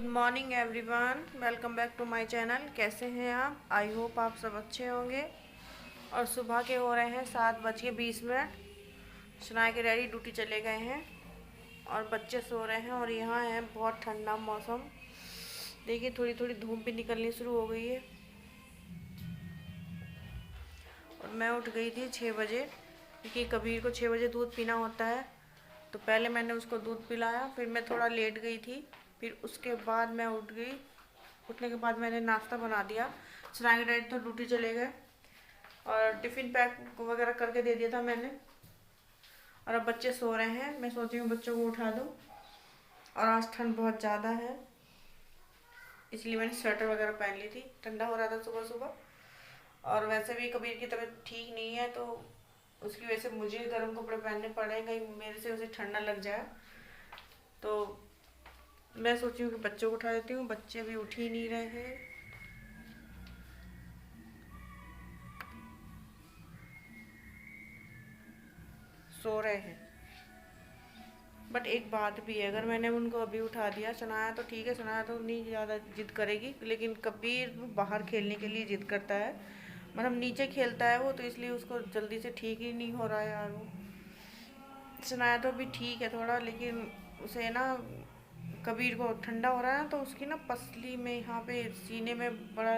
Good morning everyone, welcome back to my channel. कैसे हैं आप? आई होप आप सब अच्छे होंगे। और सुबह के हो रहे हैं 7:20। शनाया के डैडी ड्यूटी चले गए हैं और बच्चे सो रहे हैं। और यहाँ है बहुत ठंडा मौसम। देखिए थोड़ी थोड़ी धूप भी निकलनी शुरू हो गई है। और मैं उठ गई थी 6 बजे, क्योंकि कबीर को 6 बजे दूध पीना होता है। तो पहले मैंने उसको दूध पिलाया, फिर मैं थोड़ा लेट गई थी, फिर उसके बाद मैं उठ गई। उठने के बाद मैंने नाश्ता बना दिया। सना के डैडी तो ड्यूटी चले गए और टिफ़िन पैक वगैरह करके दे दिया था मैंने। और अब बच्चे सो रहे हैं, मैं सोच रही हूँ बच्चों को उठा दूँ। और आज ठंड बहुत ज़्यादा है, इसलिए मैंने स्वेटर वगैरह पहन ली थी। ठंडा हो रहा था सुबह सुबह। और वैसे भी कबीर की तबीयत ठीक नहीं है, तो उसकी वजह से मुझे गर्म कपड़े पहनने पड़े, कहीं मेरे से उसे ठंड ना लग जाए। तो मैं सोची हूँ कि बच्चों को उठा देती हूँ। बच्चे अभी उठ ही नहीं रहे हैं। सो रहे हैं। बट एक बात भी है, अगर मैंने उनको अभी उठा दिया, सुनाया तो ठीक है, सुनाया तो नहीं ज़्यादा जिद करेगी, लेकिन कबीर बाहर खेलने के लिए जिद करता है। मतलब नीचे खेलता है वो, तो इसलिए उसको जल्दी से ठीक ही नहीं हो रहा है यार। वो सुनाया तो अभी ठीक है थोड़ा, लेकिन उसे ना कबीर को ठंडा हो रहा है ना, तो उसकी ना पसली में यहाँ पे सीने में बड़ा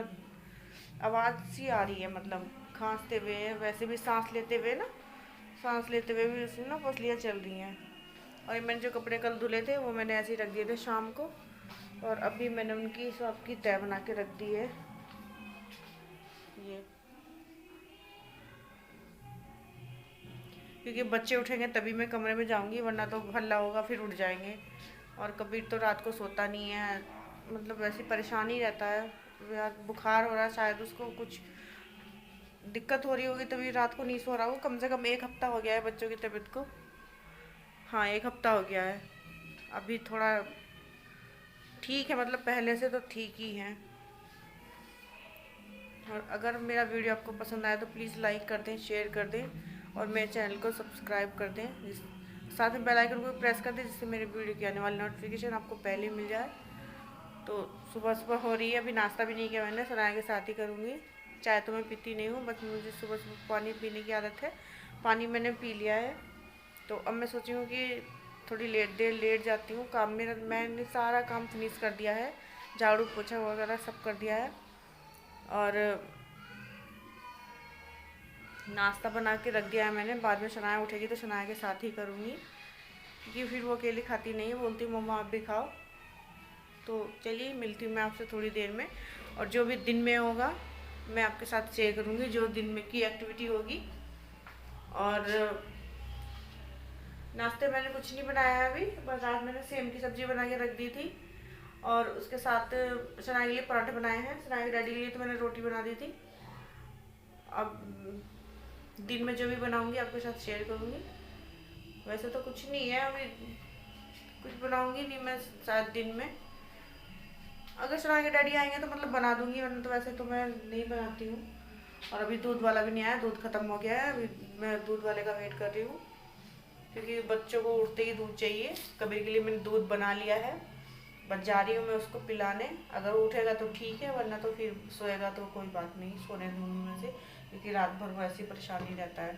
आवाज़ सी आ रही है। मतलब खांसते हुए, वैसे भी सांस लेते हुए ना, सांस लेते हुए भी उसमें ना पसलियाँ चल रही हैं। और मैंने जो कपड़े कल धुले थे वो मैंने ऐसे ही रख दिए थे शाम को। और अभी मैंने उनकी सबकी तय बना के रख दी है। ये क्योंकि बच्चे उठेंगे तभी मैं कमरे में जाऊंगी, वरना तो हल्ला होगा फिर उठ जाएंगे। और कबीर तो रात को सोता नहीं है, मतलब वैसे परेशान ही रहता है। यार बुखार हो रहा है, शायद उसको कुछ दिक्कत हो रही होगी तभी रात को नहीं सो रहा। वो कम से कम 1 हफ्ता हो गया है बच्चों की तबीयत को। हाँ 1 हफ्ता हो गया है। अभी थोड़ा ठीक है, मतलब पहले से तो ठीक ही है। और अगर मेरा वीडियो आपको पसंद आए तो प्लीज़ लाइक कर दें, शेयर कर दें और मेरे चैनल को सब्सक्राइब कर दें। साथ में बेल आइकन को प्रेस कर दें, जिससे मेरे वीडियो की आने वाली नोटिफिकेशन आपको पहले मिल जाए। तो सुबह सुबह हो रही है, अभी नाश्ता भी नहीं किया मैंने, सनाया के साथ ही करूँगी। चाय तो मैं पीती नहीं हूँ, बस मुझे सुबह सुबह पानी पीने की आदत है। पानी मैंने पी लिया है। तो अब मैं सोची हूँ कि थोड़ी देर लेट जाती हूँ। काम मेरा, मैंने सारा काम फिनिश कर दिया है, झाड़ू पोछा वगैरह सब कर दिया है। और नाश्ता बना के रख दिया है मैंने। बाद में शनाया उठेगी तो शनाया के साथ ही करूँगी, क्योंकि फिर वो अकेली खाती नहीं है, बोलती मम्मा आप भी खाओ। तो चलिए मिलती हूँ मैं आपसे थोड़ी देर में। और जो भी दिन में होगा मैं आपके साथ शेयर करूँगी, जो दिन में की एक्टिविटी होगी। और नाश्ते मैंने कुछ नहीं बनाया है अभी, बस आज मैंने सेम की सब्ज़ी बना के रख दी थी। और उसके साथ शनाया के लिए पराठे बनाए हैं, शनाया के डैडी के लिए तो मैंने रोटी बना दी थी। अब दिन में जो भी बनाऊंगी आपके साथ शेयर करूँगी। वैसे तो कुछ नहीं है अभी, कुछ बनाऊंगी नहीं मैं शायद दिन में। अगर शनाया के डैडी आएंगे तो मतलब बना दूंगी, वरना तो वैसे तो मैं नहीं बनाती हूँ। और अभी दूध वाला भी नहीं आया, दूध खत्म हो गया है। अभी मैं दूध वाले का वेट कर रही हूँ, क्योंकि बच्चों को उठते ही दूध चाहिए। कबीर के लिए मैंने दूध बना लिया है, बस जा रही हूँ मैं उसको पिलाने। अगर उठेगा तो ठीक है, वरना तो फिर सोएगा तो कोई बात नहीं, सोने दूंगी मैं से, क्योंकि रात भर वो ऐसी परेशान ही रहता है।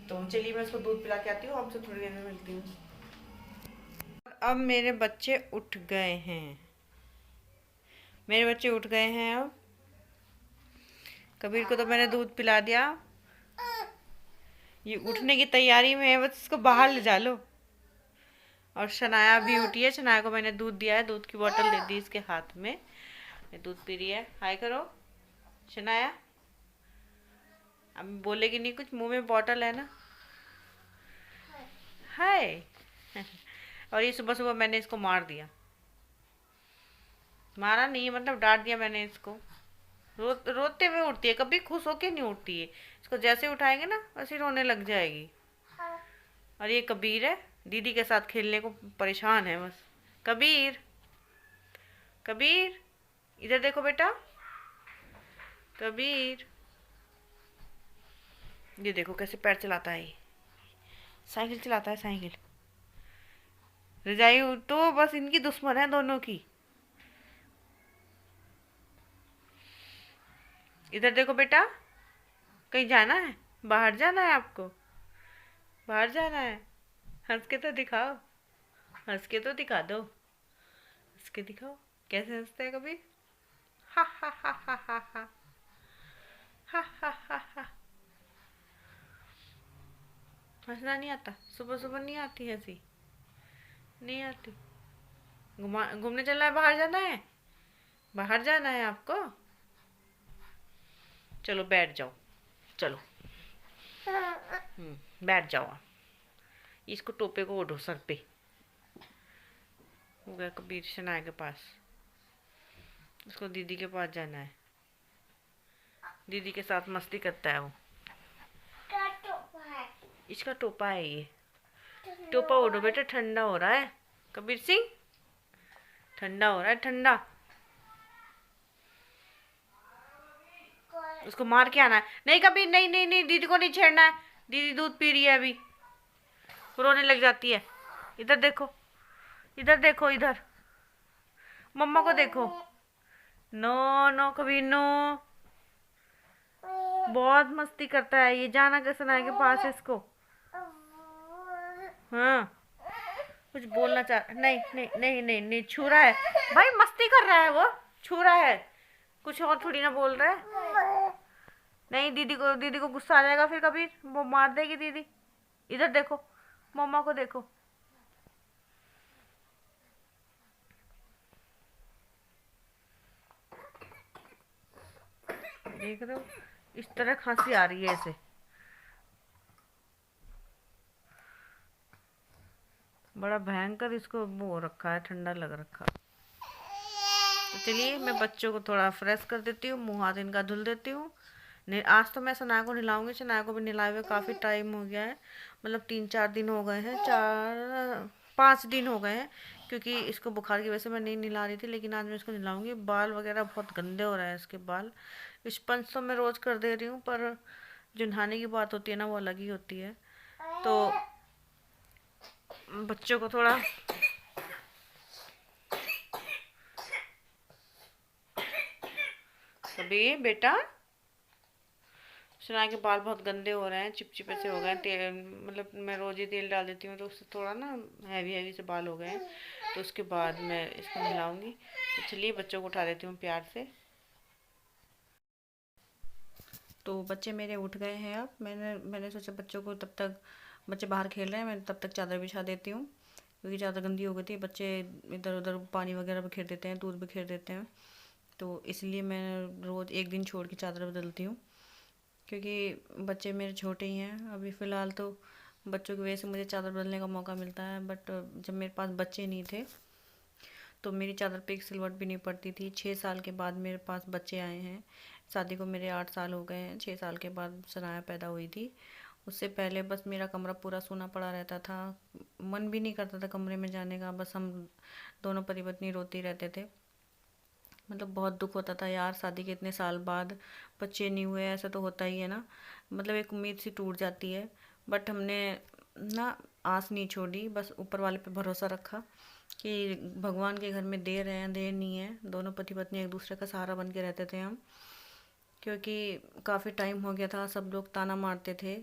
तो चलिए मैं उसको दूध पिला के आती हूँ, आपसे थोड़ी देर में मिलती हूँ। अब मेरे बच्चे उठ गए हैं, मेरे बच्चे उठ गए हैं। अब कबीर को तो मैंने दूध पिला दिया, ये उठने की तैयारी में है, बस इसको बाहर ले जा लो। और शनाया भी उठी है, शनाया को मैंने दूध दिया है, दूध की बोतल दे दी इसके हाथ में, ये दूध पी रही है। हाय करो शनाया, अब बोलेगी नहीं कुछ, मुंह में बोतल है ना। हाय और ये सुबह सुबह मैंने इसको मार दिया, मारा नहीं मतलब डांट दिया मैंने इसको। रोते हुए उठती है, कभी खुश होके नहीं उठती है। इसको जैसे उठाएंगे ना वैसे रोने लग जाएगी। और ये कबीर है, दीदी के साथ खेलने को परेशान है बस। कबीर, कबीर इधर देखो बेटा, कबीर ये देखो कैसे पैर चलाता है, साइकिल चलाता है साइकिल। रजाई तो बस इनकी दुश्मन है दोनों की। इधर देखो बेटा, कहीं जाना है? बाहर जाना है आपको? बाहर जाना है? हंस के तो दिखाओ, हंस के तो दिखा दो, हंस के दिखाओ। कैसे हंसते हैं कभी? हा हा हा हा हा हा हा हा हा हा। हंसना नहीं आता? सुबह सुबह नहीं आती हंसी? नहीं आती? घूमने चलना है? बाहर जाना है? बाहर जाना है आपको? चलो बैठ जाओ, चलो। बैठ जाओ आप। इसको टोपे को ओढ़ो सर पे। हो गया कबीर शनाया के पास। उसको दीदी के पास जाना है। दीदी के साथ मस्ती करता है वो। इसका टोपा है ये। टोपा ओढ़ो बेटा, ठंडा हो रहा है। कबीर सिंह, ठंडा हो रहा है, ठंडा। उसको मार के आना है। नहीं कबीर, नहीं नहीं नहीं, दीदी को नहीं छेड़ना है। दीदी दूध पी रही है अभी, रोने लग जाती है। इधर देखो, इधर देखो, इधर मम्मा को देखो। No no Kabir, no. बहुत मस्ती करता है ये। जाना कैसे नाय के पास है इसको। हाँ, कुछ बोलना चाह, नहीं नहीं नहीं नहीं नहीं, छू रहा है भाई, मस्ती कर रहा है वो, छू रहा है। कुछ और थोड़ी ना बोल रहा है। नहीं, दीदी को गुस्सा आ जाएगा फिर कबीर, वो मार देगी दीदी। इधर देखो, मम्मा को देखो। देख रहे हो, इस तरह खांसी आ रही है इसे। बड़ा भयंकर इसको वो हो रखा है, ठंडा लग रखा। तो चलिए मैं बच्चों को थोड़ा फ्रेश कर देती हूँ, मुंह हाथ इनका धुल देती हूँ। आज तो मैं सनाया को नहलाऊंगी। सनाया को भी नहलाए हुए काफ़ी टाइम हो गया है, मतलब 3-4 दिन हो गए हैं, 4-5 दिन हो गए हैं, क्योंकि इसको बुखार की वजह से मैं नहीं नहला रही थी। लेकिन आज मैं इसको नहलाऊंगी। बाल वगैरह बहुत गंदे हो रहे हैं इसके बाल। स्पंज तो मैं रोज़ कर दे रही हूँ, पर जो नहाने की बात होती है ना, वो अलग ही होती है। तो बच्चों को थोड़ा अभी बेटा, सुना के बाल बहुत गंदे हो रहे हैं, चिपचिपे से हो गए हैं। तेल मतलब मैं रोज ही तेल डाल देती हूँ, तो उससे थोड़ा ना हैवी हैवी से बाल हो गए हैं। तो उसके बाद मैं इसको नहलाऊंगी। तो चलिए बच्चों को उठा देती हूँ प्यार से। तो बच्चे मेरे उठ गए हैं। अब मैंने सोचा बच्चों को तब तक, बच्चे बाहर खेल रहे हैं, मैं तब तक चादर बिछा देती हूँ, क्योंकि चादर गंदी हो गई थी। बच्चे इधर उधर पानी वगैरह बिखेर देते हैं, दूध बिखेर देते हैं। तो इसलिए मैं रोज़ एक दिन छोड़ के चादर बदलती हूँ, क्योंकि बच्चे मेरे छोटे ही हैं अभी फ़िलहाल। तो बच्चों की वजह से मुझे चादर बदलने का मौका मिलता है। बट जब मेरे पास बच्चे नहीं थे तो मेरी चादर पे एक सिलवट भी नहीं पड़ती थी। 6 साल के बाद मेरे पास बच्चे आए हैं। शादी को मेरे 8 साल हो गए हैं। 6 साल के बाद सनाया पैदा हुई थी। उससे पहले बस मेरा कमरा पूरा सूना पड़ा रहता था, मन भी नहीं करता था कमरे में जाने का। बस हम दोनों पति पत्नी रोते रहते थे। मतलब बहुत दुख होता था यार, शादी के इतने साल बाद बच्चे नहीं हुए, ऐसा तो होता ही है ना। मतलब एक उम्मीद सी टूट जाती है। बट हमने ना आस नहीं छोड़ी, बस ऊपर वाले पे भरोसा रखा कि भगवान के घर में देर है देर नहीं है। दोनों पति पत्नी एक दूसरे का सहारा बन के रहते थे हम, क्योंकि काफ़ी टाइम हो गया था। सब लोग ताना मारते थे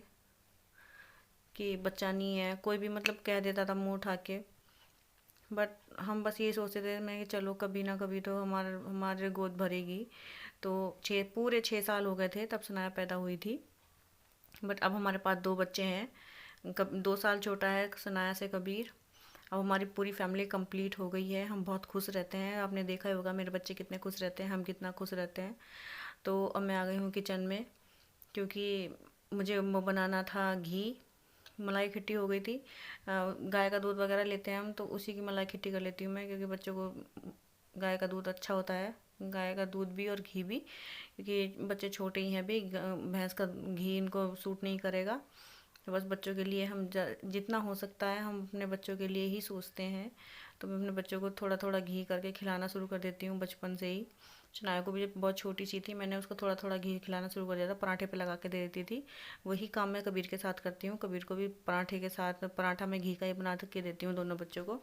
कि बच्चा नहीं है, कोई भी मतलब कह देता था मुंह उठा के। बट हम बस ये सोचते थे मैं कि चलो कभी ना कभी तो हमारे गोद भरेगी। तो पूरे 6 साल हो गए थे तब सनाया पैदा हुई थी। बट अब हमारे पास 2 बच्चे हैं। 2 साल छोटा है सनाया से कबीर। अब हमारी पूरी फैमिली कंप्लीट हो गई है। हम बहुत खुश रहते हैं। आपने देखा ही होगा मेरे बच्चे कितने खुश रहते हैं, हम कितना खुश रहते हैं। तो अब मैं आ गई हूँ किचन में, क्योंकि मुझे वो बनाना था घी। मलाई खट्टी हो गई थी। गाय का दूध वगैरह लेते हैं हम, तो उसी की मलाई खट्टी कर लेती हूँ मैं, क्योंकि बच्चों को गाय का दूध अच्छा होता है। गाय का दूध भी और घी भी, क्योंकि बच्चे छोटे ही हैं भी, भैंस का घी इनको सूट नहीं करेगा। तो बस बच्चों के लिए हम जितना हो सकता है हम अपने बच्चों के लिए ही सोचते हैं। तो मैं अपने बच्चों को थोड़ा थोड़ा घी करके खिलाना शुरू कर देती हूँ बचपन से ही। शनाया को भी जब बहुत छोटी सी थी मैंने उसको थोड़ा थोड़ा घी खिलाना शुरू कर दिया था, पराठे पे लगा के दे देती थी। वही काम मैं कबीर के साथ करती हूँ। कबीर को भी पराठे के साथ पराठा मैं घी का ही बना के देती हूँ दोनों बच्चों को।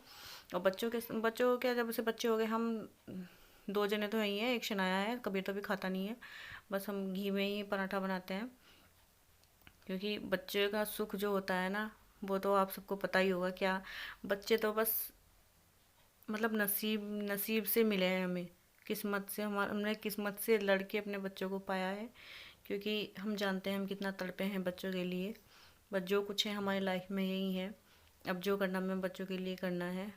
और बच्चों को क्या, जब से बच्चे हो गए हम 2 जने तो यही हैं, एक शनाया है, कबीर तो भी खाता नहीं है। बस हम घी में ही पराठा बनाते हैं, क्योंकि बच्चे का सुख जो होता है ना, वो तो आप सबको पता ही होगा क्या। बच्चे तो बस मतलब नसीब नसीब से मिले हैं हमें, किस्मत से, हमने किस्मत से लड़के अपने बच्चों को पाया है। क्योंकि हम जानते हैं हम कितना तड़पे हैं बच्चों के लिए। बस जो कुछ है हमारी लाइफ में यही है, अब जो करना हमें बच्चों के लिए करना है।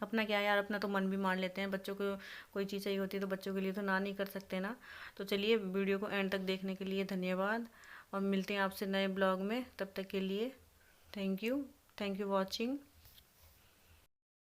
अपना क्या यार, अपना तो मन भी मार लेते हैं, बच्चों को कोई चीज़ चाहिए होती है तो बच्चों के लिए तो ना नहीं कर सकते ना। तो चलिए, वीडियो को एंड तक देखने के लिए धन्यवाद, और मिलते हैं आपसे नए ब्लॉग में। तब तक के लिए थैंक यू वॉचिंग।